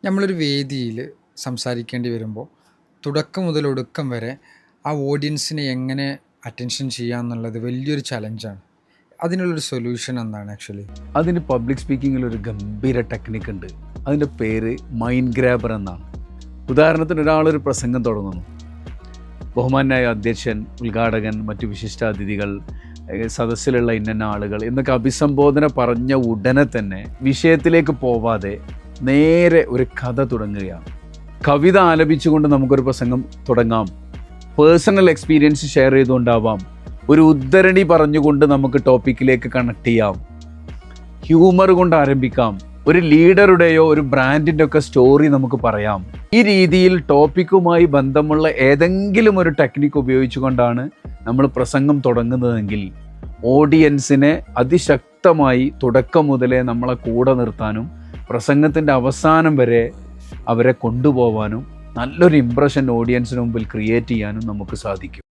നമ്മളൊരു വേദിയിൽ സംസാരിക്കേണ്ടി വരുമ്പോൾ തുടക്കം മുതൽ ഒടുക്കം വരെ ആ ഓഡിയൻസിനെ എങ്ങനെ അറ്റൻഷൻ ചെയ്യാന്നുള്ളത് വലിയൊരു ചലഞ്ചാണ്. അതിനുള്ളൊരു സൊല്യൂഷൻ എന്താണ് ആക്ച്വലി? അതിന് പബ്ലിക് സ്പീക്കിങ്ങിൽ ഒരു ഗംഭീര ടെക്നിക്ക് ഉണ്ട്. അതിൻ്റെ പേര് മൈൻഡ് ഗ്രാബർ എന്നാണ്. ഉദാഹരണത്തിന് ഒരാളൊരു പ്രസംഗം തുടങ്ങുന്നു. ബഹുമാനായ അധ്യക്ഷൻ, ഉദ്ഘാടകൻ, മറ്റു വിശിഷ്ടാതിഥികൾ, സദസ്സിലുള്ള ഇന്ന ആളുകൾ എന്നൊക്കെ അഭിസംബോധന പറഞ്ഞ ഉടനെ തന്നെ വിഷയത്തിലേക്ക് പോവാതെ നേരെ ഒരു കഥ തുടങ്ങുകയാണ്. കവിത ആലപിച്ചുകൊണ്ട് നമുക്കൊരു പ്രസംഗം തുടങ്ങാം. പേഴ്സണൽ എക്സ്പീരിയൻസ് ഷെയർ ചെയ്തുകൊണ്ടാവാം. ഒരു ഉദ്ധരണി പറഞ്ഞുകൊണ്ട് നമുക്ക് ടോപ്പിക്കിലേക്ക് കണക്ട് ചെയ്യാം. ഹ്യൂമർ കൊണ്ട് ആരംഭിക്കാം. ഒരു ലീഡറുടെയോ ഒരു ബ്രാൻഡിൻ്റെ ഒക്കെ സ്റ്റോറി നമുക്ക് പറയാം. ഈ രീതിയിൽ ടോപ്പിക്കുമായി ബന്ധമുള്ള ഏതെങ്കിലും ഒരു ടെക്നിക്ക് ഉപയോഗിച്ചുകൊണ്ടാണ് നമ്മൾ പ്രസംഗം തുടങ്ങുന്നതെങ്കിൽ ഓഡിയൻസിനെ അതിശക്തമായി തുടക്കം മുതലേ നമ്മളെ കൂടെ നിർത്താനും പ്രസംഗത്തിൻ്റെ അവസാനം വരെ അവരെ കൊണ്ടുപോകാനും നല്ലൊരു ഇംപ്രഷൻ ഓഡിയൻസിന് മുമ്പിൽ ക്രിയേറ്റ് ചെയ്യാനും നമുക്ക് സാധിക്കും.